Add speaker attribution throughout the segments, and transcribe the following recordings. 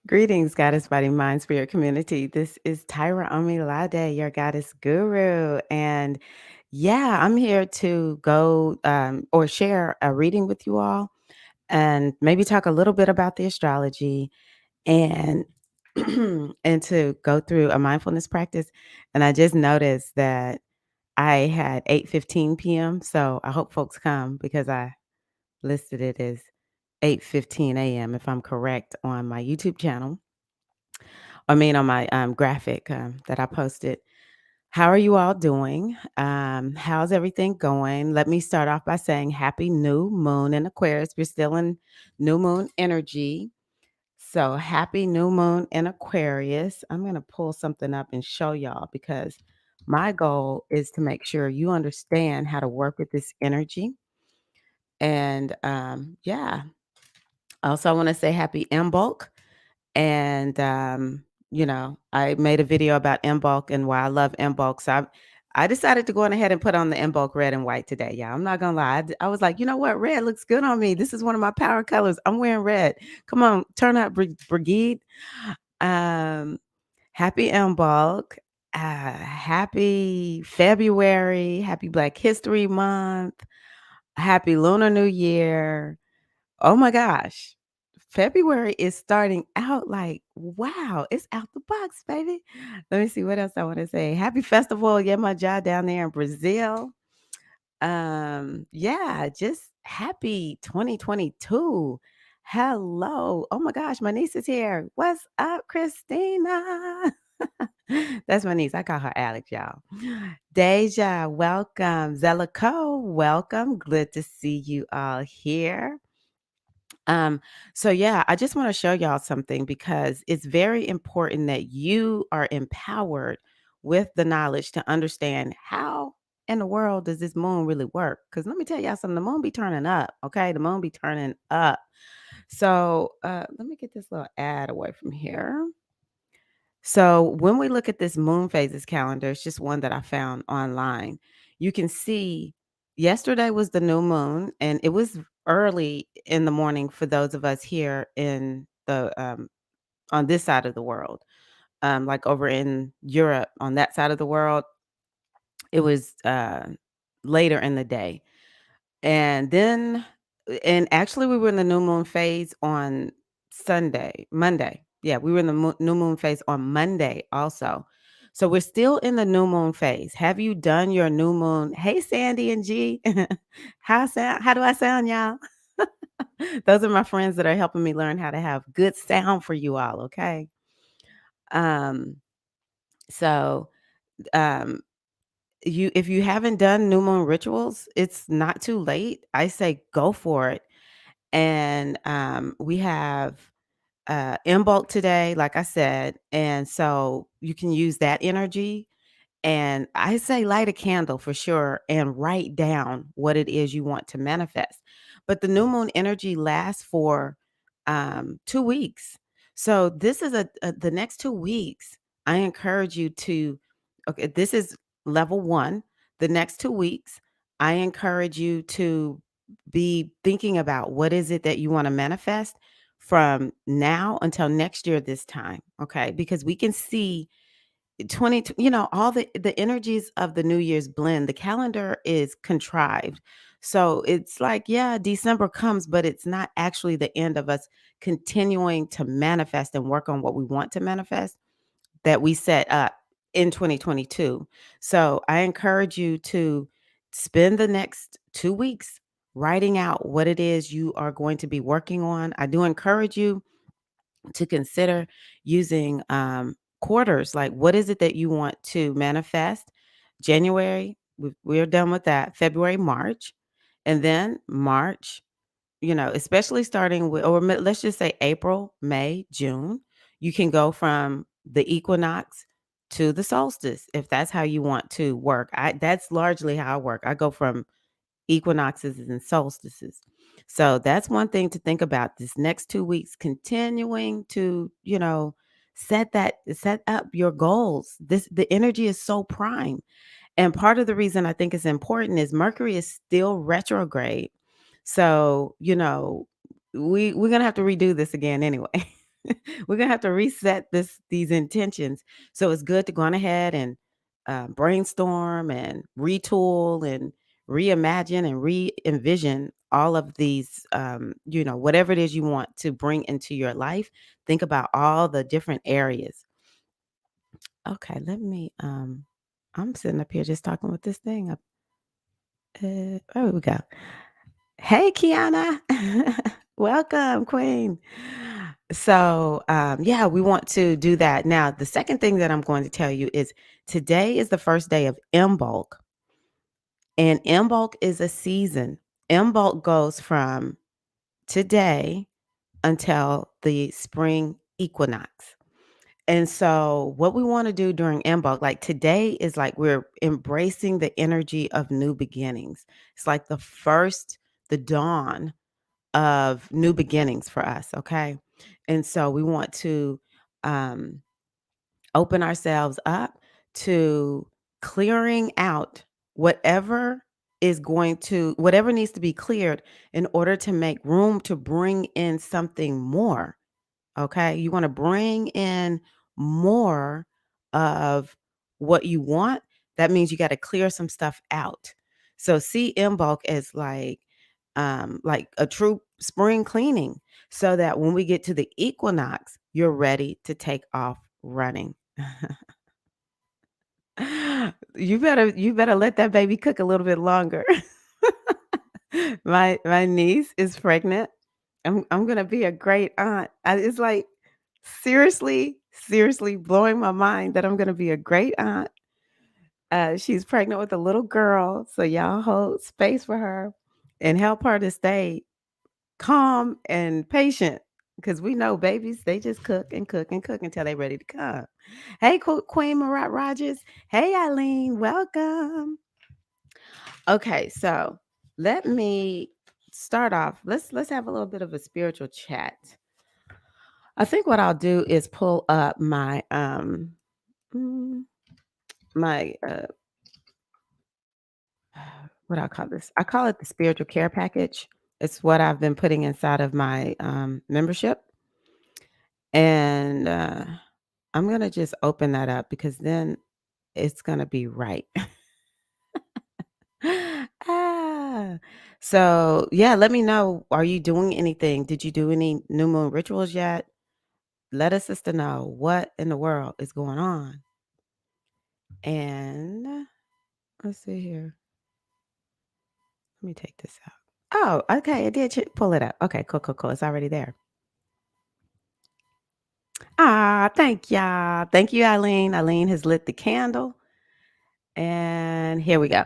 Speaker 1: Greetings, Goddess Body Mind Spirit community. This is Tyra Omilade, your goddess guru. And yeah, I'm here to go or share a reading with you all and maybe talk a little bit about the astrology and and to go through a mindfulness practice. And I just noticed that I had 8:15 p.m. So I hope folks come because I listed it as 8:15 a.m. if I'm correct on my YouTube channel. I mean, on my graphic that I posted. How are you all doing? How's everything going? Let me start off by saying happy new moon in Aquarius. We're still in new moon energy. So happy new moon in Aquarius. I'm going to pull something up and show y'all because my goal is to make sure you understand how to work with this energy. And yeah, also I want to say happy Imbolc. And, I made a video about Bulk and why I love Bulk. So I decided to go on ahead and put on the Bulk red and white today. Yeah, I'm not gonna lie. I was like, you know what? Red looks good on me. This is one of my power colors. I'm wearing red. Come on, turn up, Brigade. Um, happy Bulk. Happy February. Happy Black History Month. Happy Lunar New Year. Oh my gosh. February is starting out like, wow, it's out the box, baby. Let me see what else I want to say. Happy festival, yeah, my job down there in Brazil. Yeah, just happy 2022. Hello. Oh my gosh, my niece is here. What's up, Christina? That's my niece. I call her Alex, y'all. Deja, welcome. Zellico, welcome. Good to see you all here. Um, so yeah, I just want to show y'all something because it's very important that you are empowered with the knowledge to understand how in the world does this moon really work? Because let me tell y'all something, the moon be turning up, okay? The moon be turning up. So let me get this little ad away from here. So when we look at this moon phases calendar, it's just one that I found online. You can see yesterday was the new moon, and it was early in the morning for those of us here in the on this side of the world. Like over in Europe on that side of the world, it was later in the day. And then and actually we were in the new moon phase on Monday. Yeah, we were in the new moon phase on Monday also. So we're still in the new moon phase. Have you done your new moon? Hey, Sandy and G. How do I sound, y'all? Those are my friends that are helping me learn how to have good sound for you all, okay? Um, so um you if you haven't done new moon rituals, it's not too late. I say go for it. And we have in bulk today, like I said, and so you can use that energy. And I say light a candle for sure and write down what it is you want to manifest. But the new moon energy lasts for 2 weeks. So this is the next 2 weeks. I encourage you to, okay, this is level one. The next 2 weeks, I encourage you to be thinking about what is it that you want to manifest from now until next year this time. Okay. Because we can see 20 all the energies of the new year's blend. The calendar is contrived, so it's like, yeah, December comes, but it's not actually the end of us continuing to manifest and work on what we want to manifest that we set up in 2022. So I encourage you to spend the next 2 weeks writing out what it is you are going to be working on. I do encourage you to consider using quarters. Like, what is it that you want to manifest? January, we're done with that. February, March, and then March, especially starting with, or let's just say April, May, June. You can go from the equinox to the solstice if that's how you want to work. That's largely how I work. I go from equinoxes and solstices. So that's one thing to think about this next 2 weeks, continuing to, set up your goals. The energy is so prime. And part of the reason I think it's important is Mercury is still retrograde. So, we're gonna have to redo this again anyway. We're gonna have to reset these intentions. So it's good to go on ahead and brainstorm and retool and reimagine and re-envision all of these, whatever it is you want to bring into your life. Think about all the different areas. Okay, I'm sitting up here just talking with this thing up. There we go. Hey, Kiana. Welcome, Queen. So, yeah, we want to do that. Now, the second thing that I'm going to tell you is today is the first day of Imbolc, and Imbolc is a season. Imbolc goes from today until the spring equinox. And so, what we want to do during Imbolc, like today, is like we're embracing the energy of new beginnings. It's like the dawn of new beginnings for us, okay? And so we want to um, open ourselves up to clearing out whatever whatever needs to be cleared in order to make room to bring in something more. Okay. You want to bring in more of what you want. That means you got to clear some stuff out. So see in bulk as like a true spring cleaning so that when we get to the equinox, you're ready to take off running. You better let that baby cook a little bit longer. My niece is pregnant. I'm gonna be a great aunt. It's like seriously blowing my mind that I'm gonna be a great aunt. She's pregnant with a little girl, so y'all hold space for her and help her to stay calm and patient because we know babies, they just cook and cook and cook until they're ready to come. Hey, Queen Marat Rogers. Hey, Eileen. Welcome. Okay, so let me start off. Let's have a little bit of a spiritual chat. I think what I'll do is pull up mm, my what I call this. I call it the spiritual care package. It's what I've been putting inside of my membership, and I'm gonna just open that up because then it's gonna be right. Ah, so yeah, let me know. Are you doing anything? Did you do any new moon rituals yet? Let a sister know what in the world is going on. And let's see here. Let me take this out. Oh, okay. I did pull it up. Okay, cool. It's already there. Ah, thank y'all. Thank you, Eileen. Eileen has lit the candle. And here we go.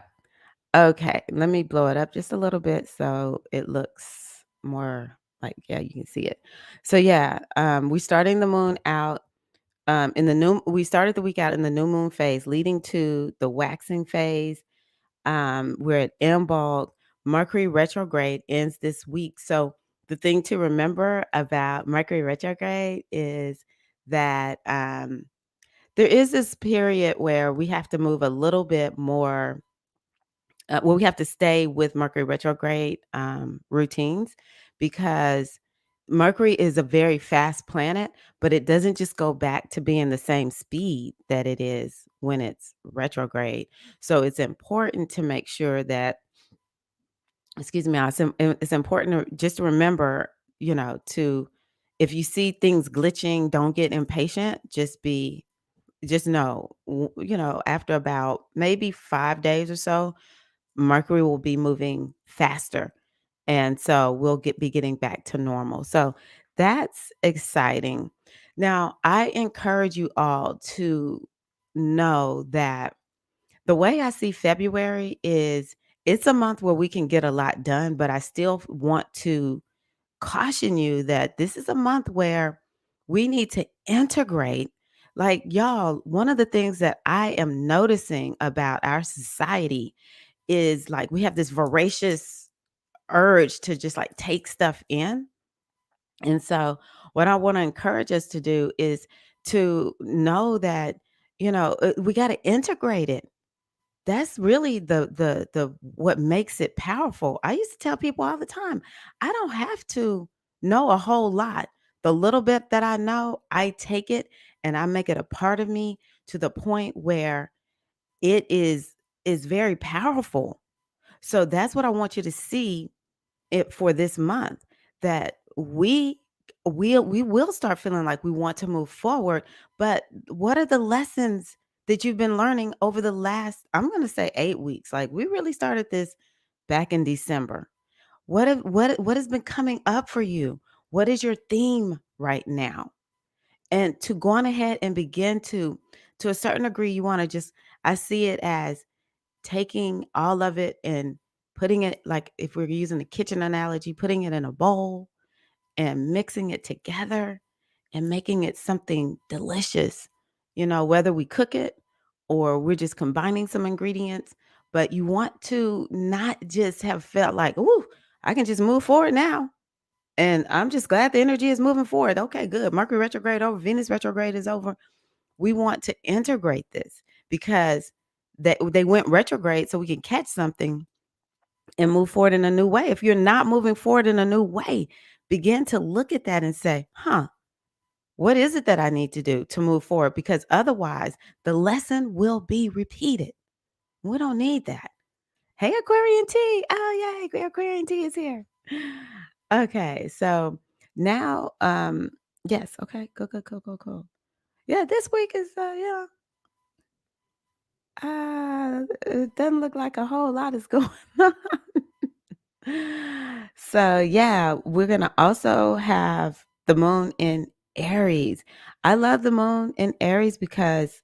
Speaker 1: Okay, let me blow it up just a little bit so it looks more like, yeah, you can see it. So yeah, we're starting the moon out we started the week out in the new moon phase, leading to the waxing phase. We're at Imbolc. Mercury retrograde ends this week. So the thing to remember about Mercury retrograde is that there is this period where we have to move a little bit more. We have to stay with Mercury retrograde routines because Mercury is a very fast planet, but it doesn't just go back to being the same speed that it is when it's retrograde. So it's important to make sure that, excuse me, it's important to just to remember, to if you see things glitching, don't get impatient. Just know, after about maybe 5 days or so, Mercury will be moving faster. And so we'll be getting back to normal. So that's exciting. Now, I encourage you all to know that the way I see February is it's a month where we can get a lot done, but I still want to caution you that this is a month where we need to integrate. Like, y'all, one of the things that I am noticing about our society is like we have this voracious urge to just like take stuff in. And so, what I want to encourage us to do is to know that, we got to integrate it. That's really the what makes it powerful. I used to tell people all the time, I don't have to know a whole lot The little bit that I know, I take it and I make it a part of me to the point where it is very powerful. So that's what I want you to see it for this month, that we will start feeling like we want to move forward. But what are the lessons that you've been learning over the last, I'm going to say, 8 weeks? Like, we really started this back in December. What has been coming up for you? What is your theme right now? And to go on ahead and begin to a certain degree, you want to just, I see it as taking all of it and putting it, like, if we're using the kitchen analogy, putting it in a bowl and mixing it together and making it something delicious, whether we cook it or we're just combining some ingredients. But you want to not just have felt like, "Ooh, I can just move forward now. And I'm just glad the energy is moving forward. Okay, good. Mercury retrograde over, Venus retrograde is over." We want to integrate this because they went retrograde so we can catch something and move forward in a new way. If you're not moving forward in a new way, begin to look at that and say, huh, what is it that I need to do to move forward? Because otherwise, the lesson will be repeated. We don't need that. Hey, Aquarian T. Oh, yay. Aquarian T is here. Okay. So now, yes. Okay. Cool. Yeah. This week is, it doesn't look like a whole lot is going on. So, yeah, we're going to also have the moon in Aries. I love the moon in Aries because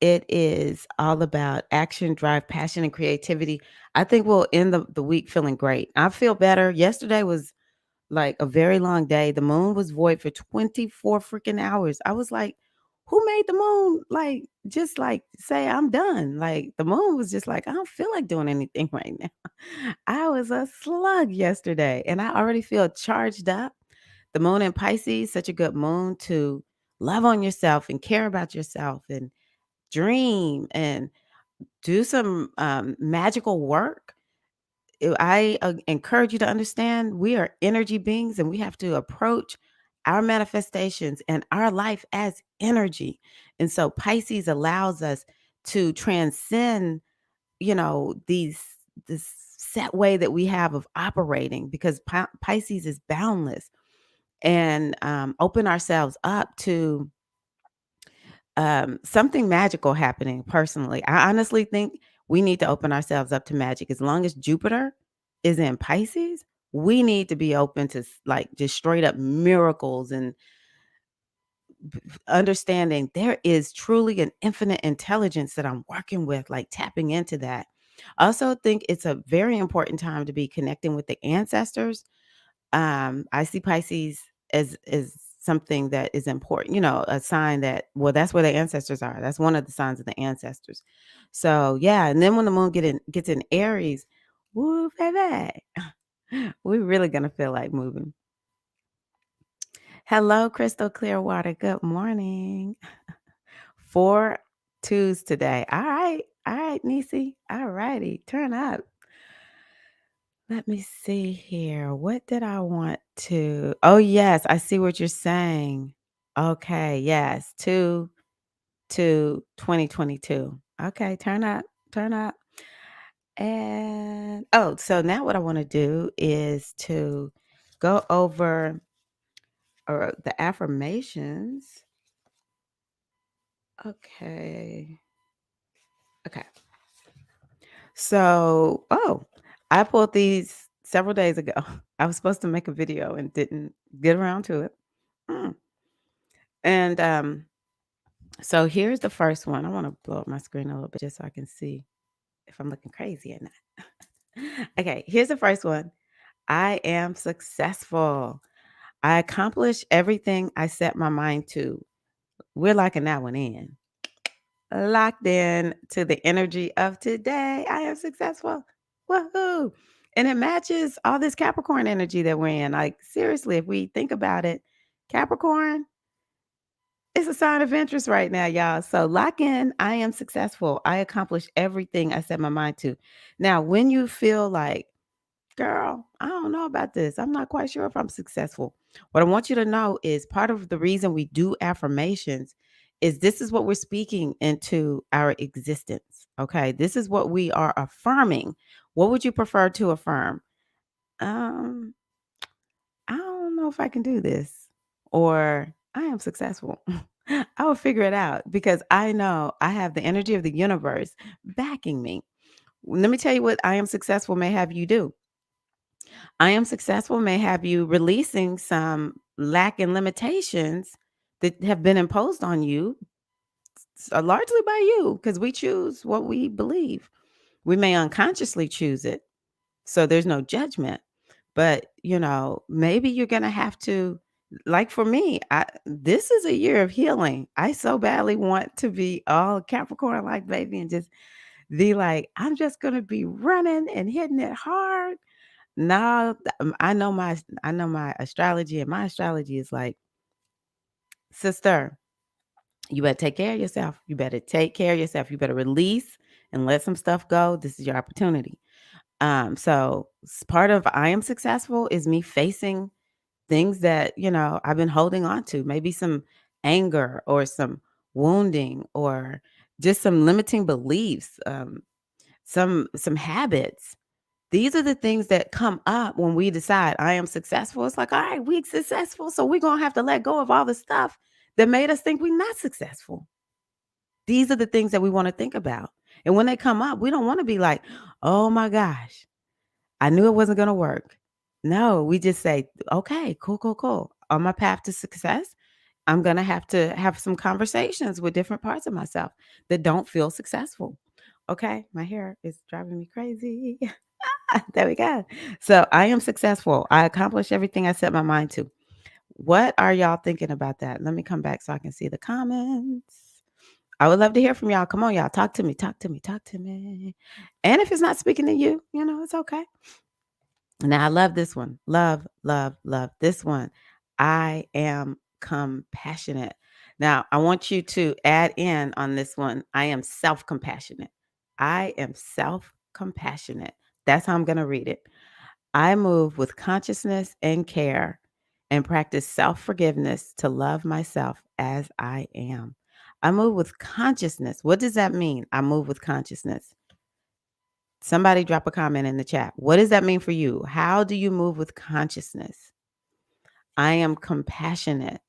Speaker 1: it is all about action, drive, passion, and creativity. I think we'll end the week feeling great. I feel better. Yesterday was like a very long day. The moon was void for 24 freaking hours. I was like, who made the moon like just like say I'm done? Like, the moon was just like, I don't feel like doing anything right now. I was a slug yesterday and I already feel charged up. The moon in Pisces, such a good moon to love on yourself and care about yourself and dream and do some magical work. I encourage you to understand we are energy beings and we have to approach our manifestations and our life as energy. And so Pisces allows us to transcend, these this set way that we have of operating, because Pisces is boundless, and open ourselves up to something magical happening. Personally, I honestly think we need to open ourselves up to magic. As long as Jupiter is in Pisces, we need to be open to like just straight up miracles and understanding there is truly an infinite intelligence that I'm working with, like tapping into that. I also think it's a very important time to be connecting with the ancestors. I see Pisces as something that is important, a sign that, well, that's where the ancestors are. That's one of the signs of the ancestors. So yeah, and then when the moon gets in Aries, woo baby, we're really gonna feel like moving. Hello, Crystal Clearwater. Good morning. 4 twos today. All right, Nisi. All righty, turn up. Let me see here. What did I want to? Oh, yes, I see what you're saying. Okay, yes, 2022. Okay, turn up. And oh, so now what I want to do is to go over the affirmations. Okay. Okay. So, I pulled these several days ago. I was supposed to make a video and didn't get around to it. Mm. And so here's the first one. I want to blow up my screen a little bit just so I can see if I'm looking crazy or not. Okay, here's the first one. I am successful. I accomplish everything I set my mind to. We're locking that one in. Locked in to the energy of today. I am successful. Woohoo. And it matches all this Capricorn energy that we're in. Like, seriously, if we think about it, Capricorn is a sign of interest right now, y'all. So lock in. I am successful. I accomplish everything I set my mind to. Now, when you feel like, girl, I don't know about this, I'm not quite sure if I'm successful, What I want you to know is part of the reason we do affirmations is this is what we're speaking into our existence. Okay. This is what we are affirming. What would you prefer to affirm? Um, I don't know if I can do this, or I am successful. I will figure it out because I know I have the energy of the universe backing me. Let me tell you what I am successful may have you do. I am successful may have you releasing some lack and limitations that have been imposed on you, largely by you, because we choose what we believe. We may unconsciously choose it. So there's no judgment. But, maybe you're going to have to, like for me, this is a year of healing. I so badly want to be all Capricorn like, baby, and just be like, I'm just going to be running and hitting it hard. No, I know my astrology, and my astrology is like, sister, you better take care of yourself. You better take care of yourself. You better release and let some stuff go. This is your opportunity. So part of I am successful is me facing things that, I've been holding on to, maybe some anger or some wounding or just some limiting beliefs, some habits. These are the things that come up when we decide I am successful. It's like, all right, we're successful. So we're going to have to let go of all the stuff that made us think we're not successful. These are the things that we want to think about. And when they come up, we don't want to be like, oh my gosh, I knew it wasn't going to work. No, we just say, okay, cool, cool, cool. On my path to success, I'm going to have some conversations with different parts of myself that don't feel successful. Okay, my hair is driving me crazy. There we go. So I am successful. I accomplished everything I set my mind to. What are y'all thinking about that? Let me come back so I can see the comments. I would love to hear from y'all. Come on, y'all. Talk to me. Talk to me. Talk to me. And if it's not speaking to you, it's okay. Now I love this one. Love, love, love this one. I am compassionate. Now I want you to add in on this one. I am self-compassionate. I am self-compassionate. That's how I'm going to read it. I move with consciousness and care and practice self-forgiveness to love myself as I am. I move with consciousness. What does that mean? I move with consciousness. Somebody drop a comment in the chat. What does that mean for you? How do you move with consciousness? I am compassionate.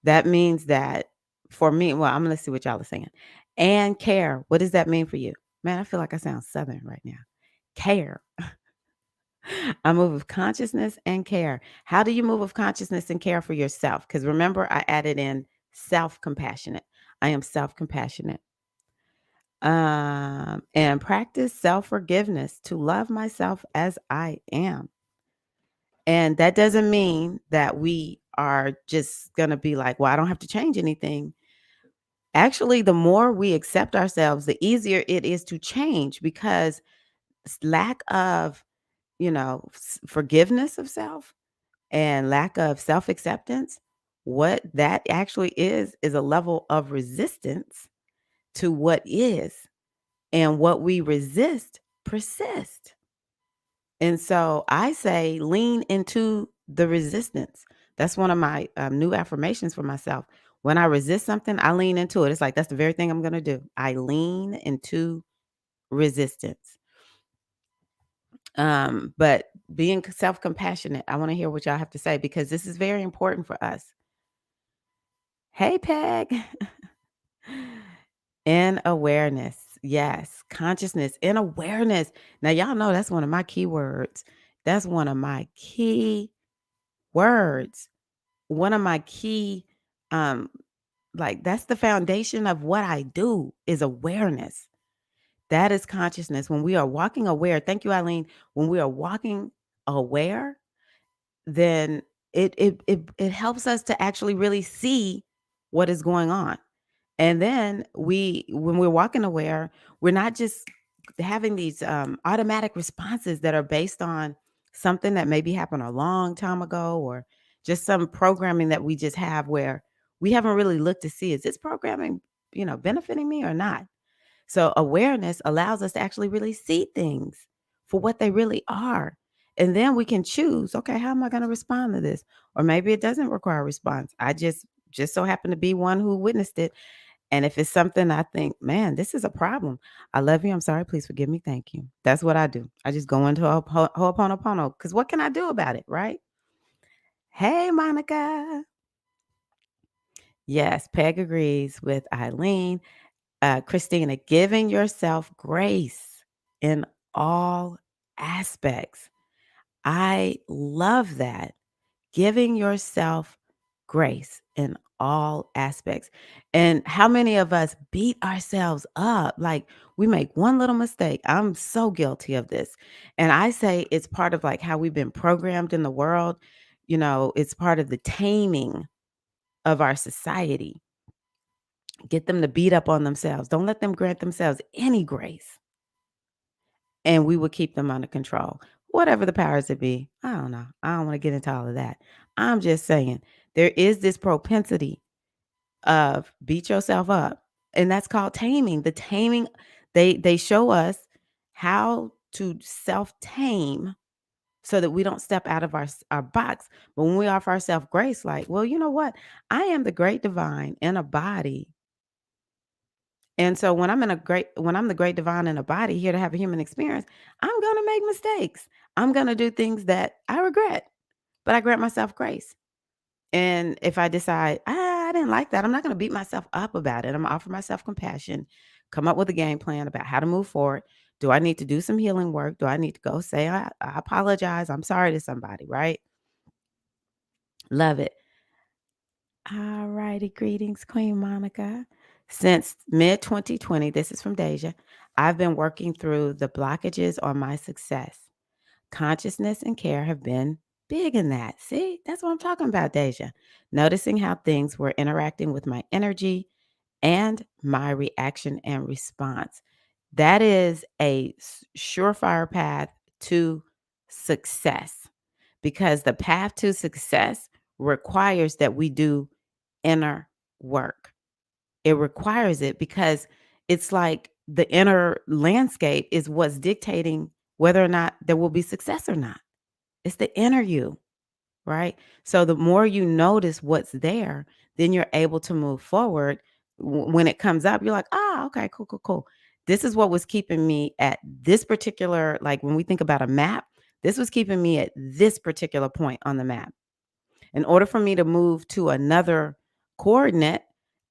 Speaker 1: That means that for me, well, I'm going to see what y'all are saying. And care. What does that mean for you? Man, I feel like I sound Southern right now. Care. I move with consciousness and care. How do you move with consciousness and care for yourself? Because remember, I added in self-compassionate. I am self-compassionate. And practice self-forgiveness to love myself as I am. And that doesn't mean that we are just going to be like, well, I don't have to change anything. Actually, the more we accept ourselves, the easier it is to change because lack of, forgiveness of self and lack of self-acceptance, what that actually is a level of resistance to what is. And what we resist persists. And so I say lean into the resistance. That's one of my new affirmations for myself. When I resist something, I lean into it. It's like, that's the very thing I'm going to do. I lean into resistance. But being self-compassionate, I want to hear what y'all have to say because this is very important for us. Hey, Peg. And awareness. Yes. Consciousness and awareness. Now, y'all know that's one of my key words. That's one of my key words. One of my key, that's the foundation of what I do is awareness. That is consciousness. When we are walking aware, thank you, Eileen. When we are walking aware, then it helps us to actually really see what is going on. And then when we're walking aware, we're not just having these automatic responses that are based on something that maybe happened a long time ago or just some programming that we just have where we haven't really looked to see, is this programming, benefiting me or not? So awareness allows us to actually really see things for what they really are. And then we can choose, okay, how am I going to respond to this? Or maybe it doesn't require a response. I just so happen to be one who witnessed it. And if it's something I think, man, this is a problem. I love you. I'm sorry. Please forgive me. Thank you. That's what I do. I just go into a ho'oponopono because what can I do about it, right? Hey, Monica. Yes, Peg agrees with Eileen. Christina, giving yourself grace in all aspects. I love that. Giving yourself grace in all aspects. And how many of us beat ourselves up? Like we make one little mistake. I'm so guilty of this. And I say it's part of like how we've been programmed in the world. It's part of the taming of our society. Get them to beat up on themselves. Don't let them grant themselves any grace. And we will keep them under control. Whatever the powers that be. I don't know. I don't want to get into all of that. I'm just saying there is this propensity of beat yourself up. And that's called taming. The taming, they show us how to self-tame so that we don't step out of our box. But when we offer ourselves grace, like, well, you know what? I am the great divine in a body. And so when I'm the great divine in a body here to have a human experience, I'm going to make mistakes. I'm going to do things that I regret, but I grant myself grace. And if I decide, I didn't like that, I'm not going to beat myself up about it. I'm going to offer myself compassion, come up with a game plan about how to move forward. Do I need to do some healing work? Do I need to go say, I apologize? I'm sorry to somebody, right? Love it. All righty. Greetings, Queen Monica. Since mid 2020, this is from Deja, I've been working through the blockages on my success. Consciousness and care have been big in that. See, that's what I'm talking about, Deja. Noticing how things were interacting with my energy and my reaction and response. That is a surefire path to success because the path to success requires that we do inner work. It requires it because it's like the inner landscape is what's dictating whether or not there will be success or not. It's the inner you, right? So the more you notice what's there, then you're able to move forward. When it comes up, you're like, okay, cool, cool, cool. This is what was keeping me at this particular, like when we think about a map, this was keeping me at this particular point on the map. In order for me to move to another coordinate,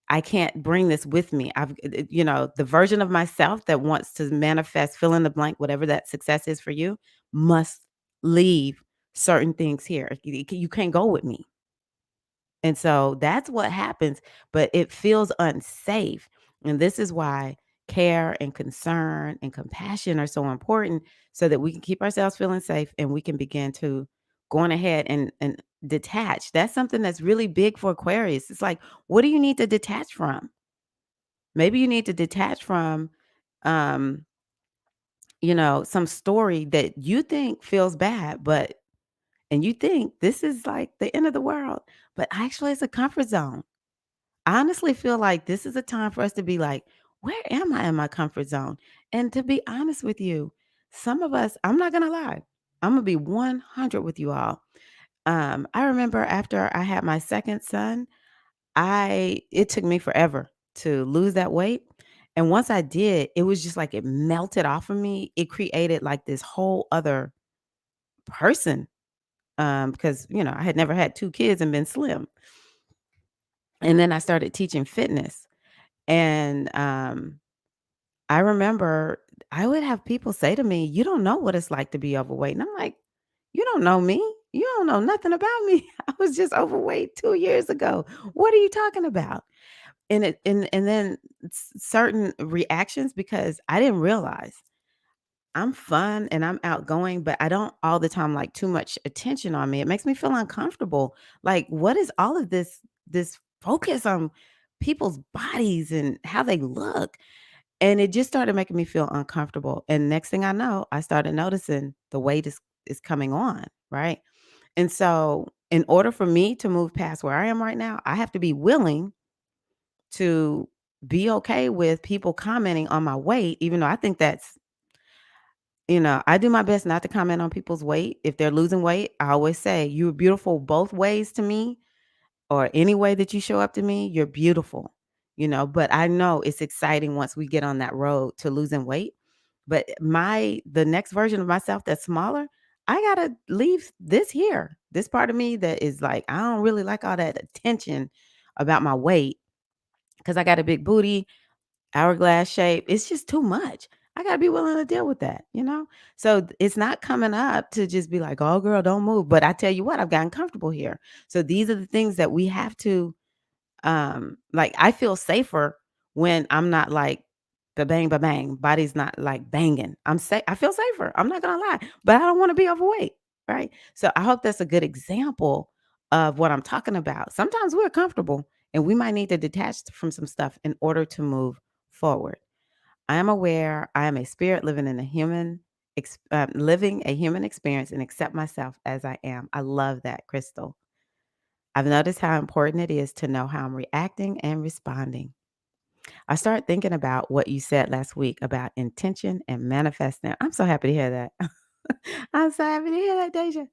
Speaker 1: I can't bring this with me. The version of myself that wants to manifest, fill in the blank, whatever that success is for you, must leave certain things here. You can't go with me. And so that's what happens, but it feels unsafe. And this is why care and concern and compassion are so important so that we can keep ourselves feeling safe and we can begin to go on ahead and detach. That's something that's really big for Aquarius. It's like, what do you need to detach from? Maybe you need to detach from um, some story that you think feels bad, but and you think this is like the end of the world, but actually it's a comfort zone. I honestly feel like this is a time for us to be like, where am I in my comfort zone? And to be honest with you, some of us, I'm not going to lie, I'm going to be 100 with you all. I remember after I had my second son, it took me forever to lose that weight. And once I did, it was just like it melted off of me. It created like this whole other person because, I had never had two kids and been slim. And then I started teaching fitness. And I remember I would have people say to me, "You don't know what it's like to be overweight." And I'm like, "You don't know me. You don't know nothing about me. I was just overweight 2 years ago. What are you talking about?" And then certain reactions because I didn't realize I'm fun and I'm outgoing, but I don't all the time like too much attention on me. It makes me feel uncomfortable. Like, what is all of this focus on people's bodies and how they look? And it just started making me feel uncomfortable. And next thing I know, I started noticing the weight is coming on, right? And so in order for me to move past where I am right now, I have to be willing to be okay with people commenting on my weight, even though I think that's I do my best not to comment on people's weight. If they're losing weight, I always say, "You're beautiful both ways to me, or any way that you show up to me, you're beautiful." But I know it's exciting once we get on that road to losing weight. But the next version of myself that's smaller, I gotta leave this here. This part of me that is like, I don't really like all that attention about my weight because I got a big booty, hourglass shape. It's just too much. I gotta be willing to deal with that. So it's not coming up to just be like, oh girl, don't move. But I tell you what, I've gotten comfortable here. So these are the things that we have to like. I feel safer when I'm not like ba bang, body's not like banging. I feel safer. I'm not gonna lie, but I don't want to be overweight, right? So I hope that's a good example of what I'm talking about. Sometimes we're comfortable and we might need to detach from some stuff in order to move forward. I am aware I am a spirit living a human experience and accept myself as I am. I love that, Crystal. I've noticed how important it is to know how I'm reacting and responding. I started thinking about what you said last week about intention and manifesting. I'm so happy to hear that. I'm so happy to hear that, Deja.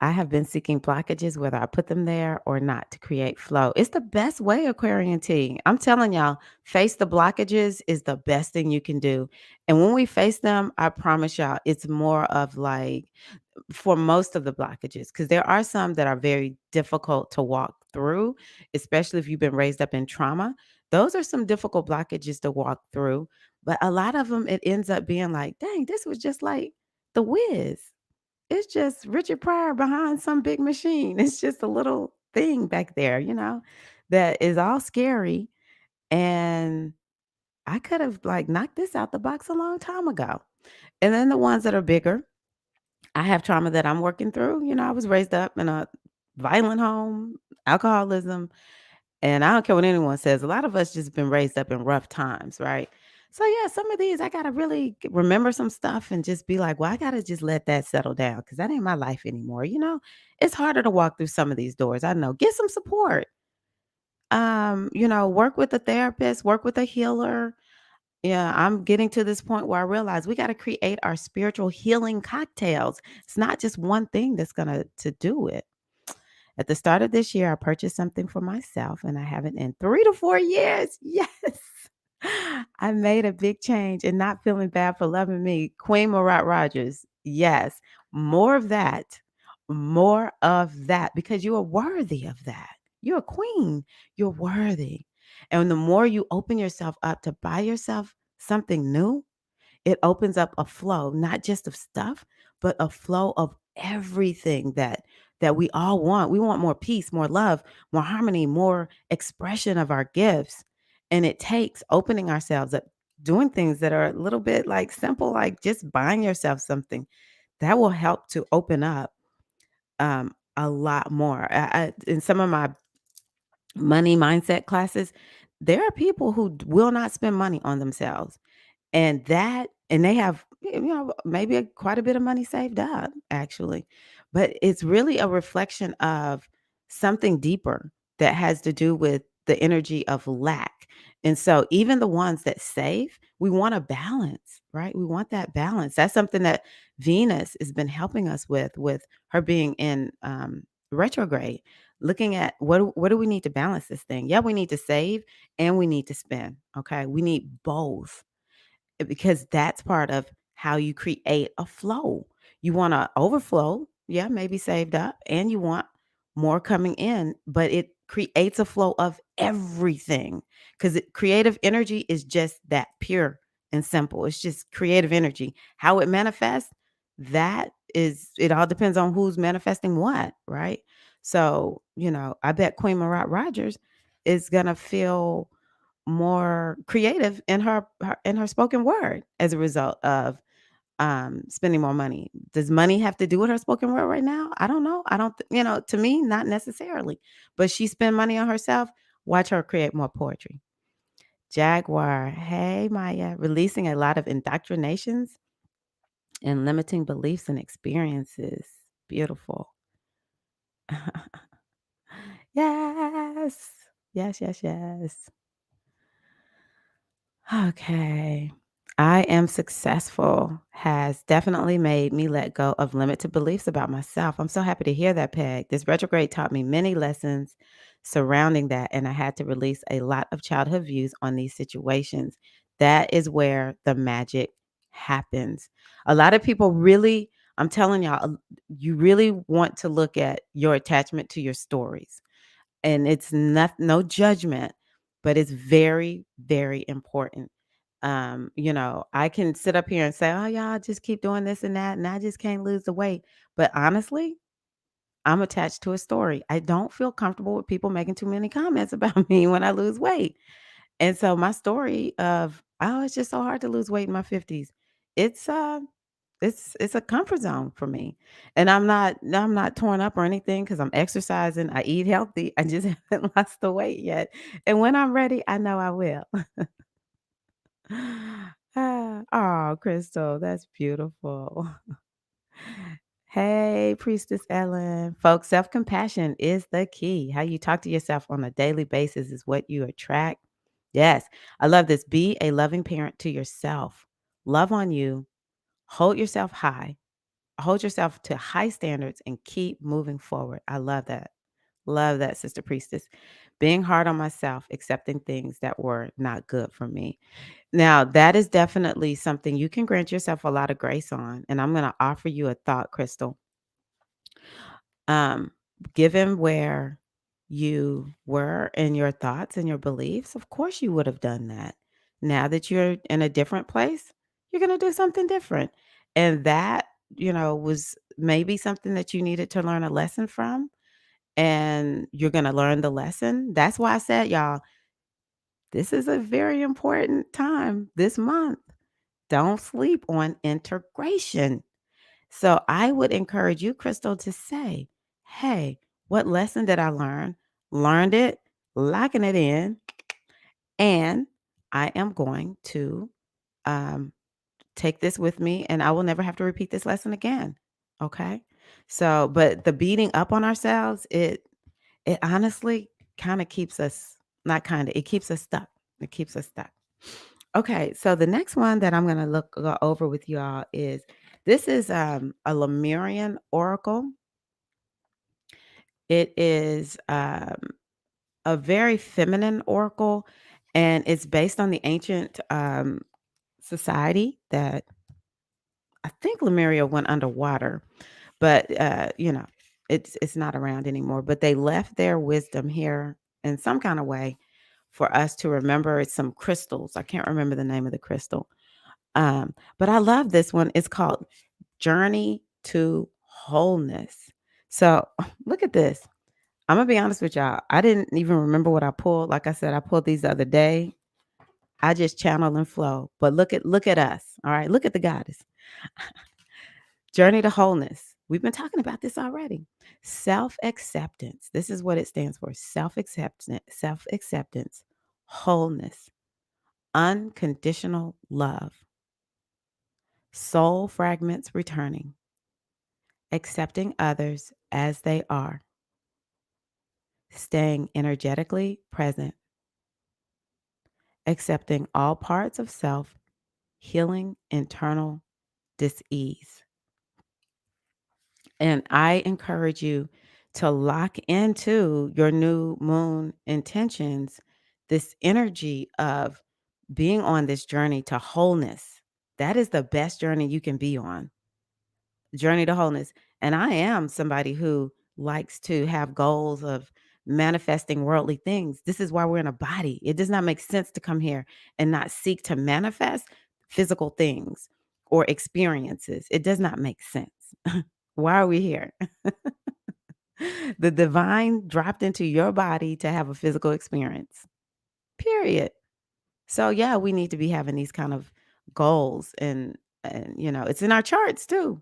Speaker 1: I have been seeking blockages, whether I put them there or not, to create flow. It's the best way, Aquarian tea. I'm telling y'all, face the blockages is the best thing you can do. And when we face them, I promise y'all, it's more of like, for most of the blockages, because there are some that are very difficult to walk through, especially if you've been raised up in trauma. Those are some difficult blockages to walk through. But a lot of them, it ends up being like, dang, this was just like the whiz. It's just Richard Pryor behind some big machine. It's just a little thing back there, that is all scary. And I could have like knocked this out the box a long time ago. And then the ones that are bigger, I have trauma that I'm working through. I was raised up in a violent home, alcoholism, and I don't care what anyone says. A lot of us just been raised up in rough times, right? So yeah, some of these I gotta really remember some stuff and just be like, well, I gotta just let that settle down because that ain't my life anymore. It's harder to walk through some of these doors. I know. Get some support. Work with a therapist, work with a healer. Yeah, I'm getting to this point where I realize we got to create our spiritual healing cocktails. It's not just one thing that's gonna to do it. At the start of this year, I purchased something for myself and I haven't in 3 to 4 years. Yes. I made a big change and not feeling bad for loving me. Queen Marat Rogers. Yes. More of that. More of that because you are worthy of that. You're a queen. You're worthy. And the more you open yourself up to buy yourself something new, it opens up a flow, not just of stuff, but a flow of everything that we all want. We want more peace, more love, more harmony, more expression of our gifts. And it takes opening ourselves up, doing things that are a little bit like simple, like just buying yourself something that will help to open up a lot more. In some of my money mindset classes, there are people who will not spend money on themselves and they have, maybe quite a bit of money saved up, actually. But it's really a reflection of something deeper that has to do with the energy of lack. And so even the ones that save, we want a balance, right? We want that balance. That's something that Venus has been helping us with her being in retrograde, looking at what do we need to balance this thing? Yeah, we need to save and we need to spend. Okay. We need both because that's part of how you create a flow. You want to overflow, yeah, maybe saved up, and you want more coming in, but it creates a flow of everything because creative energy is just that pure and simple. It's just creative energy. How it manifests, it all depends on who's manifesting what, right? So, I bet Queen Marat Rogers is gonna feel more creative in her spoken word as a result of spending more money. Does money have to do with her spoken word right now? I don't know. I don't to me not necessarily. But she spend money on herself, watch her create more poetry. Jaguar, hey Maya, releasing a lot of indoctrinations and limiting beliefs and experiences. Beautiful. Yes. Yes, yes, yes. Okay. I am successful has definitely made me let go of limited beliefs about myself. I'm so happy to hear that, Peg. This retrograde taught me many lessons surrounding that, and I had to release a lot of childhood views on these situations. That is where the magic happens. A lot of people really, I'm telling y'all, you really want to look at your attachment to your stories. And it's not no judgment, but it's very, very important. I can sit up here and say, "Oh, y'all just keep doing this and that, and I just can't lose the weight." But honestly, I'm attached to a story. I don't feel comfortable with people making too many comments about me when I lose weight. And so my story of, "Oh, it's just so hard to lose weight in my 50s." It's it's a comfort zone for me. And I'm not torn up or anything because I'm exercising. I eat healthy. I just haven't lost the weight yet. And when I'm ready, I know I will. Oh, Crystal, that's beautiful. Hey, Priestess Ellen. Folks, self compassion is the key. How you talk to yourself on a daily basis is what you attract. Yes, I love this. Be a loving parent to yourself. Love on you. Hold yourself high. Hold yourself to high standards and keep moving forward. I love that. Love that, Sister Priestess. Being hard on myself, accepting things that were not good for me. Now, that is definitely something you can grant yourself a lot of grace on. And I'm going to offer you a thought, Crystal. Um, Given where you were in your thoughts and your beliefs, of course you would have done that. Now that you're in a different place, you're going to do something different. And that, was maybe something that you needed to learn a lesson from. And you're going to learn the lesson. That's why I said, y'all, this is a very important time this month. Don't sleep on integration. So I would encourage you, Crystal, to say, hey, what lesson did I learn? Learned it, locking it in, and I am going to um, take this with me and I will never have to repeat this lesson again. Okay. So, but the beating up on ourselves, it honestly kind of keeps us, not kind of, it keeps us stuck. It keeps us stuck. Okay, so the next one that I'm gonna go over with y'all is this is a Lemurian Oracle. It is a very feminine oracle, and it's based on the ancient society that I think Lemuria went underwater, but it's not around anymore. But they left their wisdom here in some kind of way for us to remember. It's some crystals. I can't remember the name of the crystal. But I love this one. It's called Journey to Wholeness. So look at this. I'm gonna be honest with y'all. I didn't even remember what I pulled. Like I said, I pulled these the other day. I just channel and flow. But look at us. All right. Look at the goddess. Journey to Wholeness. We've been talking about this already. Self-acceptance. This is what it stands for. Self-acceptance, wholeness, unconditional love, soul fragments returning, accepting others as they are, staying energetically present, accepting all parts of self, healing internal dis-ease. And I encourage you to lock into your new moon intentions, this energy of being on this journey to wholeness. That is the best journey you can be on. Journey to wholeness. And I am somebody who likes to have goals of manifesting worldly things. This is why we're in a body. It does not make sense to come here and not seek to manifest physical things or experiences. It does not make sense. Why are we here? The divine dropped into your body to have a physical experience. Period. So yeah, we need to be having these kind of goals and it's in our charts too.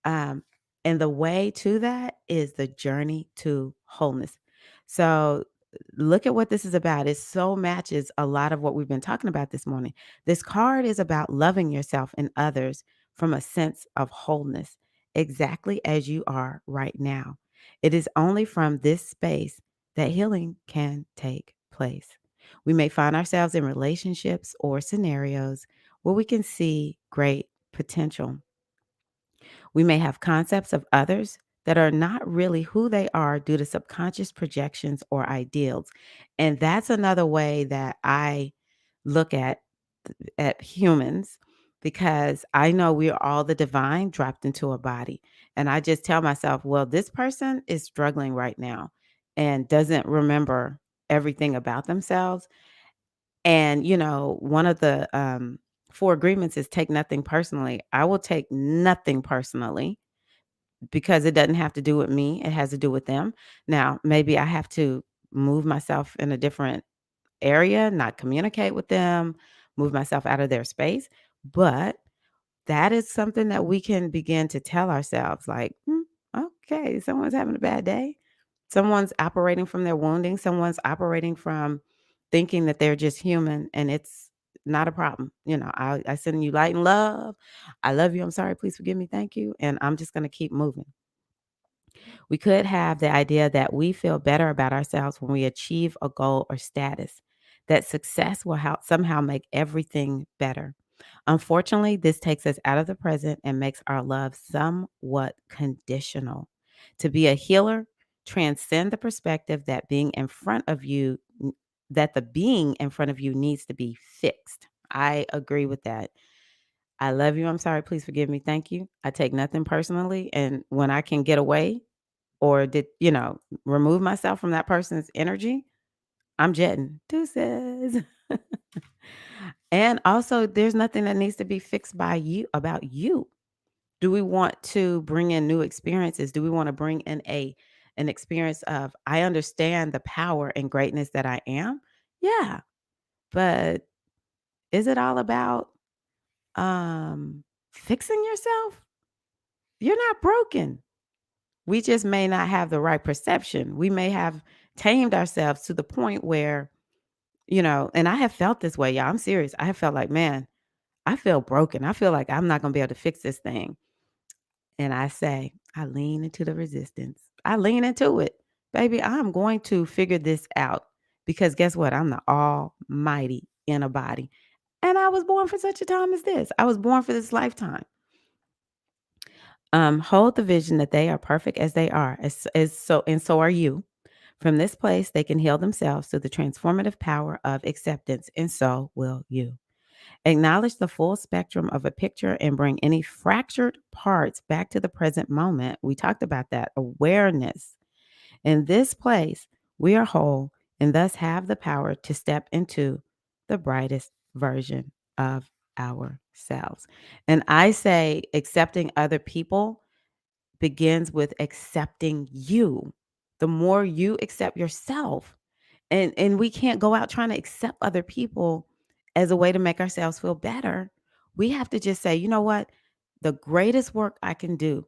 Speaker 1: Um, and the way to that is the journey to wholeness. So look at what this is about. It so matches a lot of what we've been talking about this morning. This card is about loving yourself and others from a sense of wholeness, exactly as you are right now. It is only from this space that healing can take place. We may find ourselves in relationships or scenarios where we can see great potential. We may have concepts of others that are not really who they are due to subconscious projections or ideals. And that's another way that I look at humans, because I know we are all the divine dropped into a body. And I just tell myself, well, this person is struggling right now and doesn't remember everything about themselves. And, one of the four agreements is take nothing personally. I will take nothing personally because it doesn't have to do with me. It has to do with them. Now, maybe I have to move myself in a different area, not communicate with them, move myself out of their space. But that is something that we can begin to tell ourselves like, okay, someone's having a bad day. Someone's operating from their wounding. Someone's operating from thinking that they're just human and it's not a problem. I send you light and love. I love you. I'm sorry. Please forgive me. Thank you. And I'm just going to keep moving. We could have the idea that we feel better about ourselves when we achieve a goal or status, that success will somehow make everything better. Unfortunately, this takes us out of the present and makes our love somewhat conditional. To be a healer, transcend the perspective that the being in front of you needs to be fixed. I agree with that. I love you. I'm sorry. Please forgive me. Thank you. I take nothing personally. And when I can get away or remove myself from that person's energy, I'm jetting. Deuces. And also, there's nothing that needs to be fixed by you about you. Do we want to bring in new experiences? Do we want to bring in an experience of I understand the power and greatness that I am? Yeah. But is it all about fixing yourself? You're not broken. We just may not have the right perception. We may have tamed ourselves to the point where, and I have felt this way, y'all. I'm serious. I have felt like, man, I feel broken. I feel like I'm not going to be able to fix this thing. And I lean into the resistance. I lean into it. Baby, I'm going to figure this out because guess what? I'm the almighty in a body. And I was born for such a time as this. I was born for this lifetime. Hold the vision that they are perfect as they are, and so are you. From this place, they can heal themselves through the transformative power of acceptance, and so will you. Acknowledge the full spectrum of a picture and bring any fractured parts back to the present moment. We talked about that awareness. In this place, we are whole and thus have the power to step into the brightest version of ourselves. And I say accepting other people begins with accepting you. The more you accept yourself, and we can't go out trying to accept other people as a way to make ourselves feel better. We have to just say, you know what? The greatest work I can do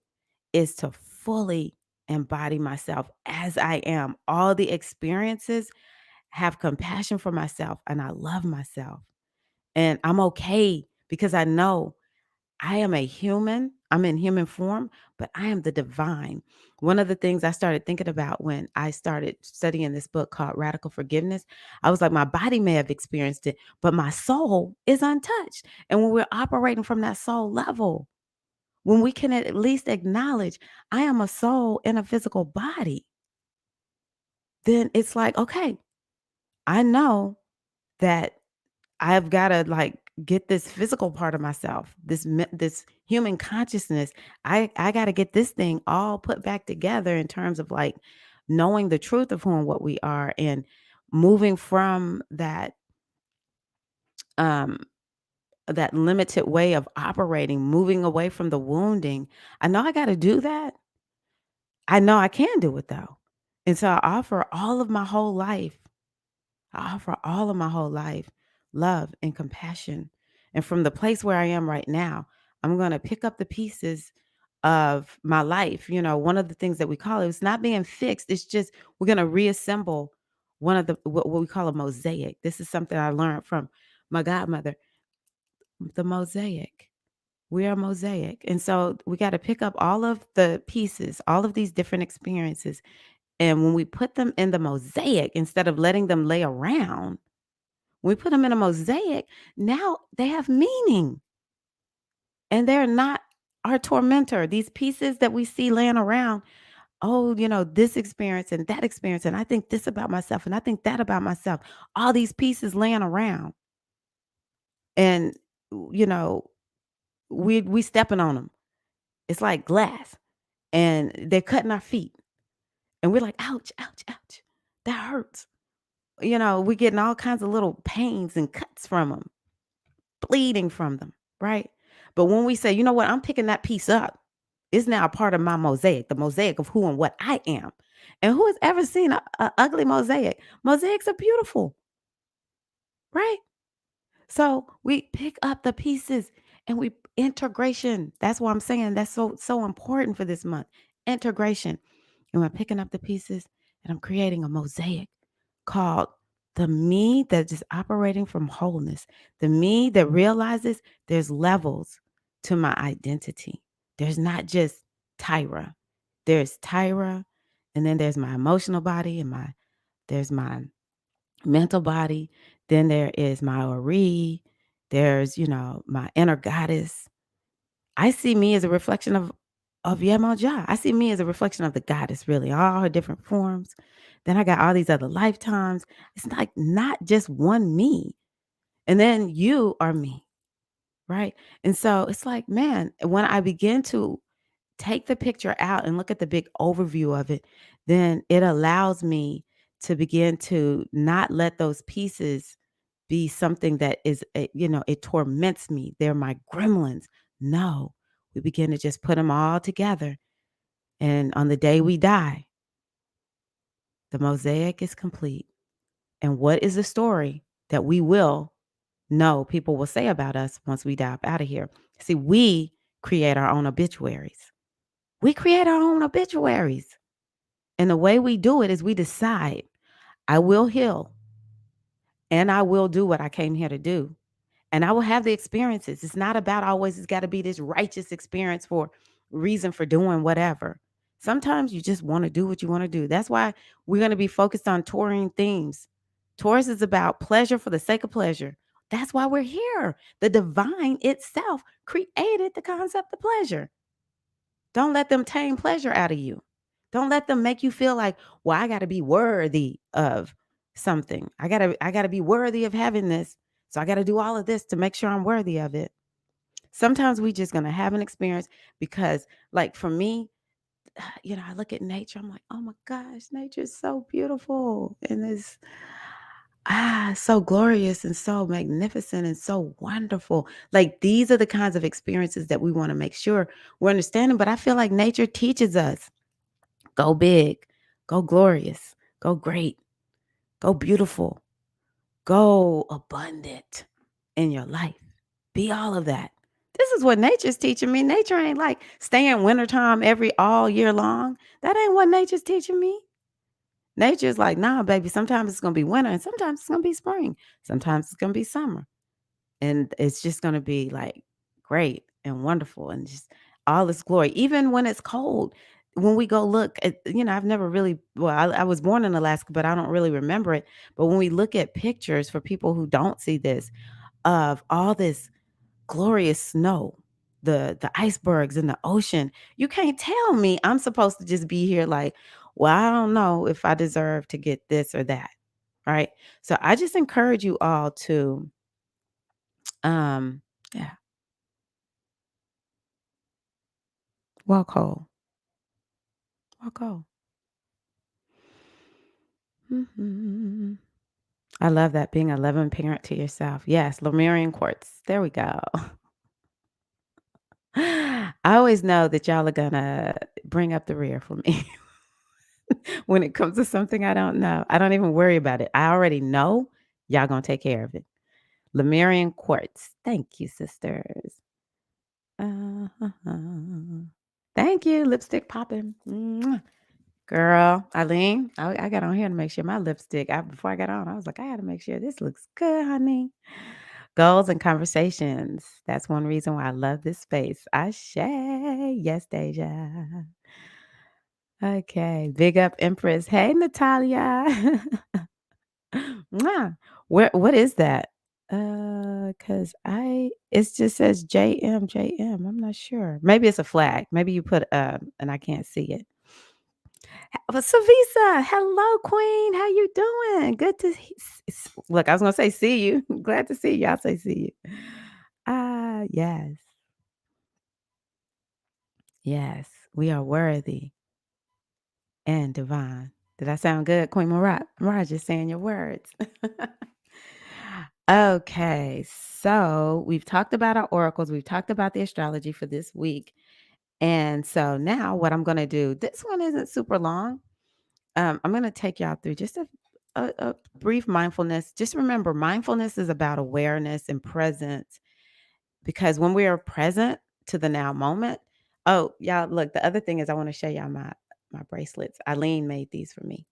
Speaker 1: is to fully embody myself as I am. All the experiences, have compassion for myself, and I love myself. And I'm okay because I know I am a human. I'm in human form, but I am the divine. One of the things I started thinking about when I started studying this book called Radical Forgiveness, I was like, my body may have experienced it, but my soul is untouched. And when we're operating from that soul level, when we can at least acknowledge I am a soul in a physical body, then it's like, okay, I know that I've gotta, like, get this physical part of myself, this human consciousness. I gotta get this thing all put back together in terms of, like, knowing the truth of who and what we are and moving from um, that limited way of operating, moving away from the wounding. I know I gotta do that. I know I can do it, though. And so I offer all of my whole life love and compassion. And from the place where I am right now, I'm going to pick up the pieces of my life. One of the things that we call it's not being fixed. It's just we're going to reassemble one of what we call a mosaic. This is something I learned from my godmother, the mosaic. We are mosaic. And so we got to pick up all of the pieces, all of these different experiences. And when we put them in the mosaic, instead of letting them lay around, When we put them in a mosaic, now they have meaning and they're not our tormentor. These pieces that we see laying around, oh, this experience and that experience, and I think this about myself, and I think that about myself. All these pieces laying around, and you know, we stepping on them. It's like glass, and they're cutting our feet, and we're like, ouch, ouch, ouch, that hurts. We're getting all kinds of little pains and cuts from them, bleeding from them, right? But when we say, you know what, I'm picking that piece up, it's now a part of my mosaic, the mosaic of who and what I am. And who has ever seen a ugly mosaic? Mosaics are beautiful, right? So we pick up the pieces and we integration. That's why I'm saying that's so important for this month. Integration. And I'm picking up the pieces and I'm creating a mosaic called the me that is operating from wholeness. The me that realizes there's levels to my identity. There's not just Tyra. There's Tyra, and then there's my emotional body and there's my mental body. Then there is my Ori. There's, my inner goddess. I see me as a reflection of Yemoja. I see me as a reflection of the goddess, really, all her different forms. Then I got all these other lifetimes. It's like not just one me. And then you are me, right? And so it's like, man, when I begin to take the picture out and look at the big overview of it, then it allows me to begin to not let those pieces be something that is, it torments me. They're my gremlins. No, we begin to just put them all together. And on the day we die, the mosaic is complete. And what is the story that we will know people will say about us once we die up out of here? See, we create our own obituaries. We create our own obituaries. And the way we do it is we decide, I will heal and I will do what I came here to do. And I will have the experiences. It's not about always, it's got to be this righteous experience for reason for doing whatever. Sometimes you just want to do what you want to do. That's why we're going to be focused on touring themes. Taurus is about pleasure for the sake of pleasure. That's why we're here. The divine itself created the concept of pleasure. Don't let them tame pleasure out of you. Don't let them make you feel like, well, I got to be worthy of something. I got to be worthy of having this. So I got to do all of this to make sure I'm worthy of it. Sometimes we just going to have an experience because like for me, I look at nature, I'm like, oh my gosh, nature is so beautiful and it's so glorious and so magnificent and so wonderful. Like these are the kinds of experiences that we want to make sure we're understanding. But I feel like nature teaches us go big, go glorious, go great, go beautiful, go abundant in your life. Be all of that. This is what nature's teaching me. Nature ain't like staying wintertime all year long. That ain't what nature's teaching me. Nature's like, nah, baby, sometimes it's going to be winter and sometimes it's going to be spring. Sometimes it's going to be summer. And it's just going to be like great and wonderful and just all its glory. Even when it's cold, when we go look at, I've never really, I was born in Alaska, but I don't really remember it. But when we look at pictures for people who don't see this, of all this glorious snow, the icebergs in the ocean, you can't tell me I'm supposed to just be here like, well, I don't know if I deserve to get this or that. Right. So I just encourage you all to, yeah, walk whole. Walk whole. Mhm. I love that, being a loving parent to yourself. Yes, Lemurian quartz. There we go. I always know that y'all are gonna bring up the rear for me when it comes to something I don't know. I don't even worry about it. I already know y'all gonna take care of it. Lemurian quartz. Thank you, sisters. Uh-huh. Thank you. Lipstick popping. Girl, Eileen, I got on here to make sure my lipstick, before I got on, I was like, I got to make sure this looks good, honey. Goals and conversations. That's one reason why I love this space. Ashe. Yes, Deja. Okay. Big up, Empress. Hey, Natalia. Mwah. What is that? Cause it just says JM, JM. I'm not sure. Maybe it's a flag. Maybe you put, and I can't see it. But Savisa, hello, Queen. How you doing? Good to look. I was gonna say see you. Glad to see you. I'll say see you. Ah, yes, yes. We are worthy and divine. Did I sound good, Queen Marat? Marat just saying your words. Okay, so we've talked about our oracles. We've talked about the astrology for this week. And so now what I'm going to do, this one isn't super long. I'm going to take y'all through just a brief mindfulness. Just remember, mindfulness is about awareness and presence because when we are present to the now moment, oh, y'all, look, the other thing is I want to show y'all my bracelets. Eileen made these for me.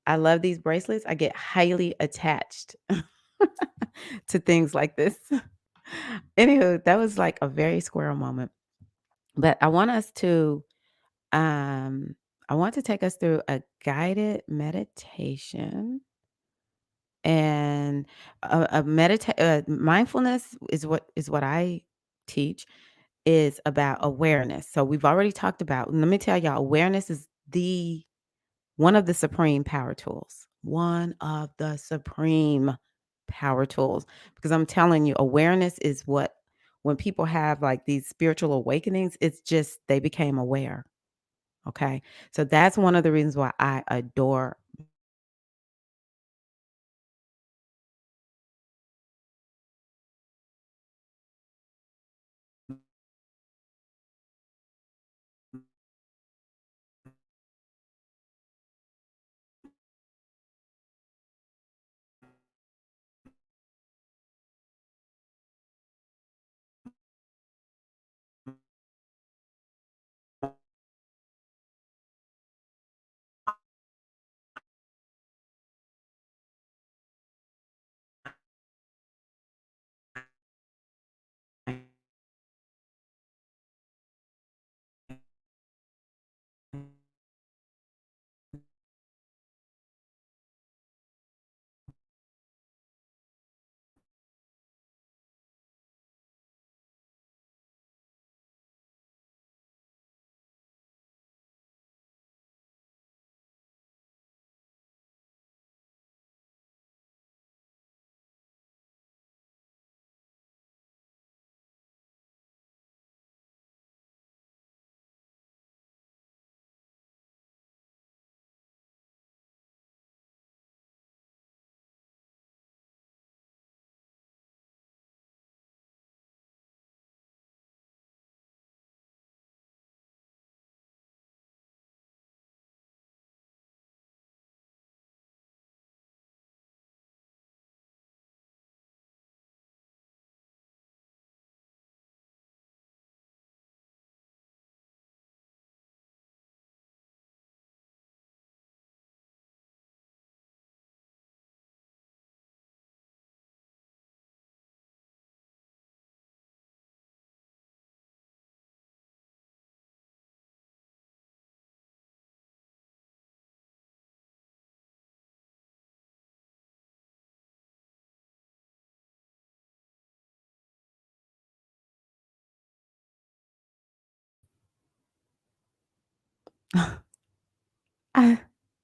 Speaker 1: I love these bracelets. I get highly attached to things like this. Anywho, that was like a very squirrel moment. But um I want to take us through a guided meditation and mindfulness is what I teach is about awareness. So we've already talked about, let me tell y'all, awareness is the one of the supreme power tools. One of the supreme power tools. Because I'm telling you, awareness is what, when people have like these spiritual awakenings, it's just they became aware. Okay. So that's one of the reasons why I adore.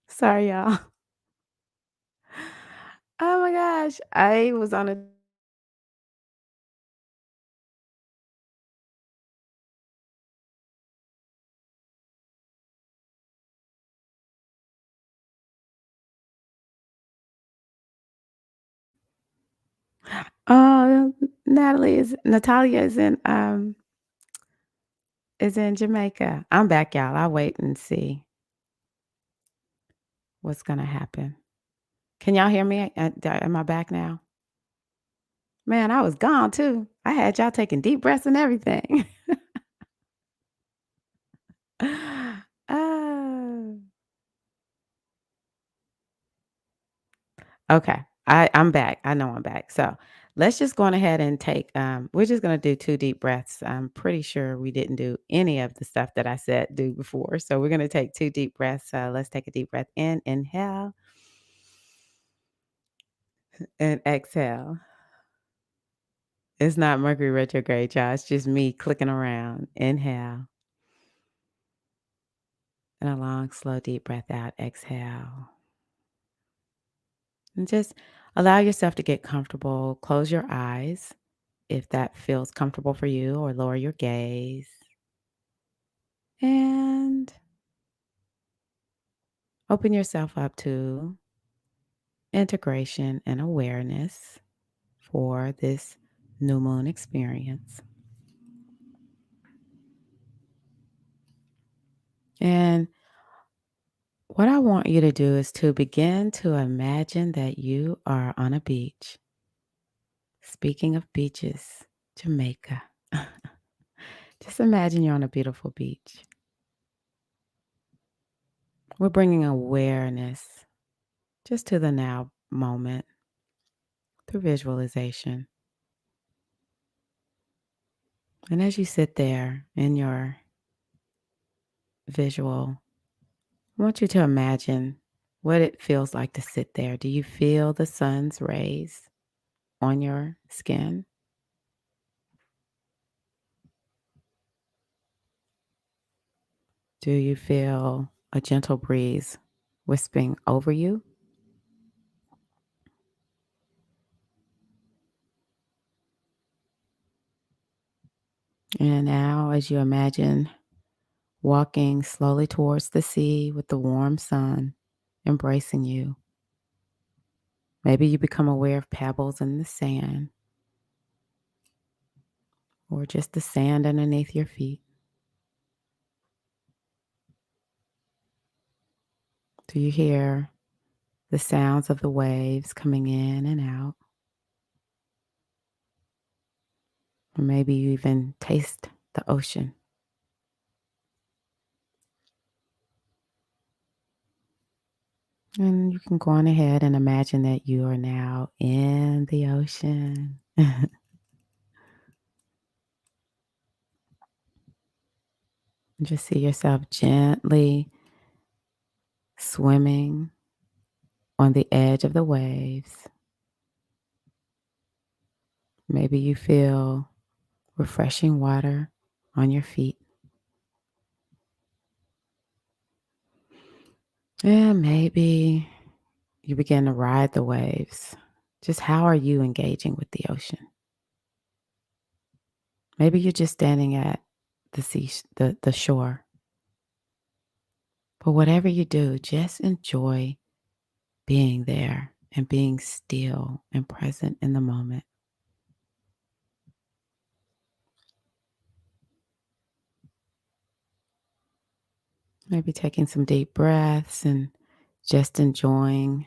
Speaker 1: Sorry, y'all. Oh my gosh. I was on a Natalie is Natalia is in Jamaica. I'm back, y'all. I'll wait and see what's gonna happen. Can y'all hear me? Am I back now? Man, I was gone too. I had y'all taking deep breaths and everything. Oh, okay. I'm back. I know I'm back. So let's just go on ahead and take we're just gonna do 2 deep breaths. I'm pretty sure we didn't do any of the stuff that I said do before. So we're gonna take 2 deep breaths. Let's take a deep breath in, inhale, And exhale. It's not Mercury retrograde, y'all. It's just me clicking around. Inhale. And a long, slow, deep breath out. Exhale. And just allow yourself to get comfortable. Close your eyes if that feels comfortable for you, or lower your gaze. And open yourself up to integration and awareness for this new moon experience. And what I want you to do is to begin to imagine that you are on a beach. Speaking of beaches, Jamaica. Just imagine you're on a beautiful beach. We're bringing awareness just to the now moment through visualization. And as you sit there in your visual, I want you to imagine what it feels like to sit there. Do you feel the sun's rays on your skin? Do you feel a gentle breeze wisping over you? And now, as you imagine walking slowly towards the sea with the warm sun embracing you, maybe you become aware of pebbles in the sand or just the sand underneath your feet. Do you hear the sounds of the waves coming in and out? Or maybe you even taste the ocean. And you can go on ahead and imagine that you are now in the ocean. Just see yourself gently swimming on the edge of the waves. Maybe you feel refreshing water on your feet. And maybe you begin to ride the waves. Just how are you engaging with the ocean? Maybe you're just standing at the shore. But whatever you do, just enjoy being there and being still and present in the moment. Maybe taking some deep breaths and just enjoying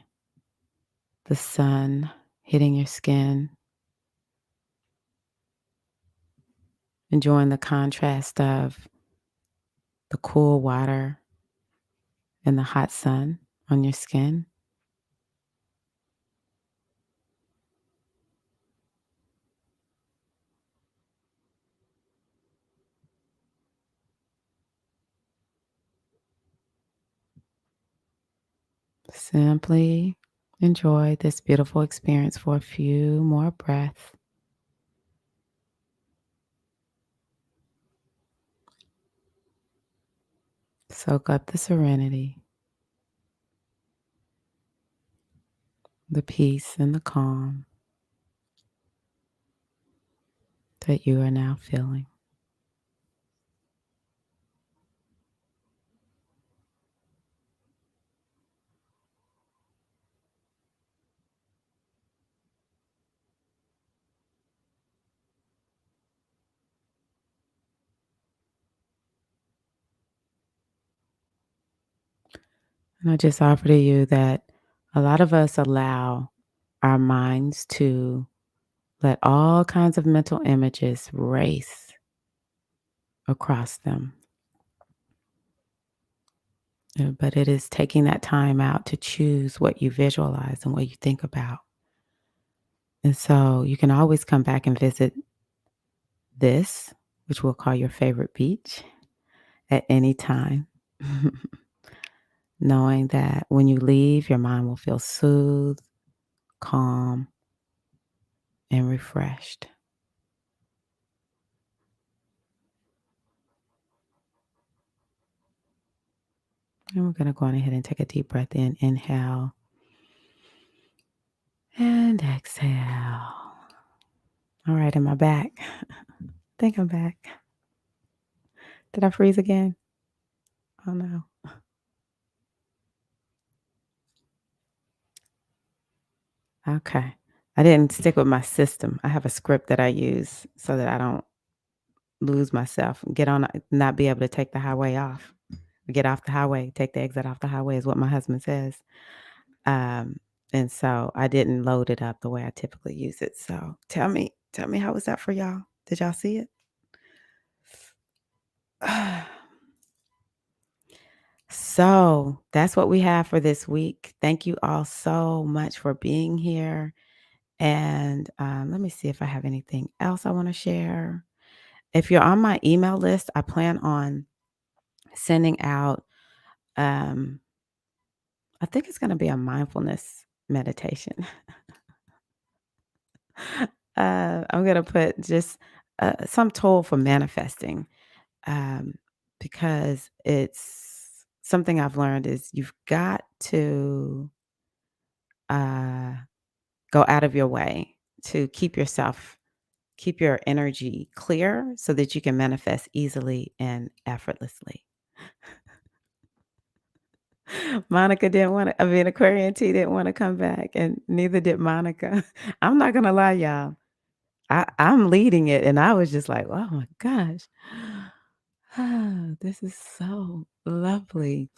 Speaker 1: the sun hitting your skin, enjoying the contrast of the cool water and the hot sun on your skin. Simply enjoy this beautiful experience for a few more breaths. Soak up the serenity, the peace, and the calm that you are now feeling. And I just offer to you that a lot of us allow our minds to let all kinds of mental images race across them. But it is taking that time out to choose what you visualize and what you think about. And so you can always come back and visit this, which we'll call your favorite beach, at any time, knowing that when you leave, your mind will feel soothed, calm, and refreshed. And we're going to go on ahead and take a deep breath in. Inhale and exhale. All right, am I back? I think I'm back. Did I freeze again? Oh no. Okay. I didn't stick with my system. I have a script that I use so that I don't lose myself and not be able to take the highway off. Get off the highway, take the exit off the highway is what my husband says. Um, and so I didn't load it up the way I typically use it. So tell me how was that for y'all? Did y'all see it? So that's what we have for this week. Thank you all so much for being here. And let me see if I have anything else I want to share. If you're on my email list, I plan on sending out, um, I think it's going to be a mindfulness meditation. I'm going to put just some tool for manifesting, um, because it's something I've learned is you've got to uh, go out of your way to keep your energy clear so that you can manifest easily and effortlessly. Monica didn't want to, I mean, Aquarian T didn't want to come back, and neither did Monica. I'm not going to lie, y'all. I'm leading it, and I was just like, oh my gosh. This is so lovely.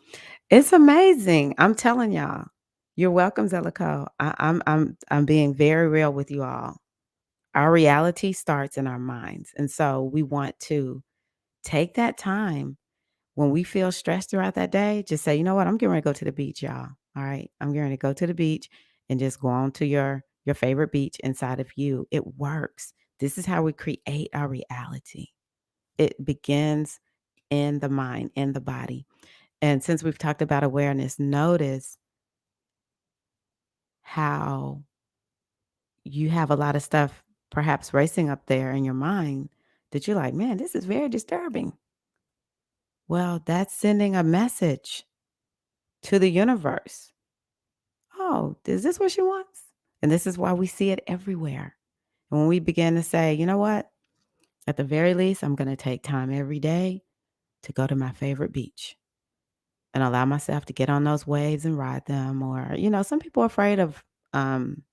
Speaker 1: It's amazing. I'm telling y'all. You're welcome, Zellico. I'm being very real with you all. Our reality starts in our minds. And so we want to take that time when we feel stressed throughout that day, just say, you know what, I'm getting ready to go to the beach, y'all. All right. I'm getting ready to go to the beach and just go on to your favorite beach inside of you. It works. This is how we create our reality. It begins in the mind, in the body. And since we've talked about awareness, notice how you have a lot of stuff perhaps racing up there in your mind that you're like, man, this is very disturbing. Well, that's sending a message to the universe. Oh, is this what she wants? And this is why we see it everywhere. And when we begin to say, you know what? At the very least, I'm going to take time every day to go to my favorite beach and allow myself to get on those waves and ride them. Or, some people are afraid of um,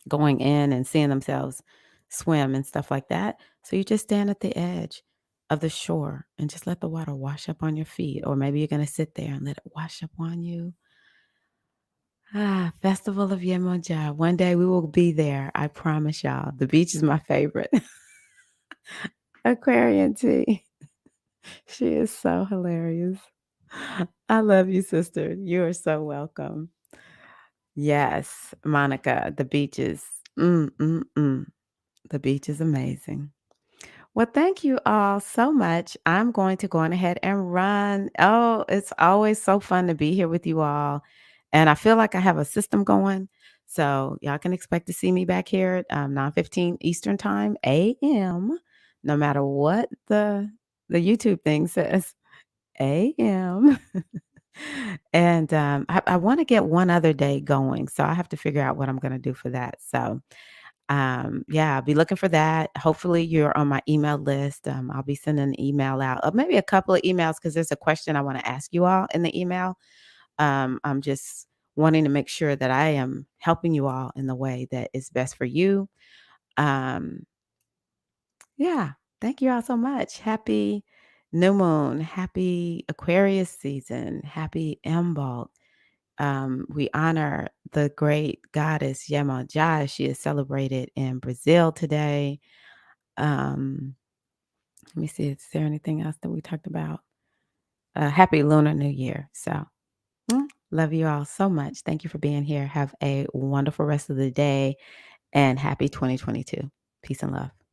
Speaker 1: going in and seeing themselves swim and stuff like that. So you just stand at the edge of the shore and just let the water wash up on your feet. Or maybe you're going to sit there and let it wash up on you. Festival of Yemoja. One day we will be there. I promise y'all. The beach is my favorite. Aquarian tea. She is so hilarious. I love you, sister. You are so welcome. Yes, Monica, the beach is, the beach is amazing. Well, thank you all so much. I'm going to go on ahead and run. Oh, it's always so fun to be here with you all. And I feel like I have a system going. So y'all can expect to see me back here at 9:15 Eastern Time AM, no matter what the YouTube thing says. AM. And I want to get one other day going. So I have to figure out what I'm going to do for that. So yeah, I'll be looking for that. Hopefully you're on my email list. I'll be sending an email out, or maybe a couple of emails, because there's a question I want to ask you all in the email. I'm just wanting to make sure that I am helping you all in the way that is best for you. Um, yeah, thank you all so much. Happy new moon, happy Aquarius season, happy Imbolc. We honor the great goddess Yemoja. She is celebrated in Brazil today. Let me see, is there anything else that we talked about? Happy Lunar New Year. So, love you all so much. Thank you for being here. Have a wonderful rest of the day and happy 2022. Peace and love.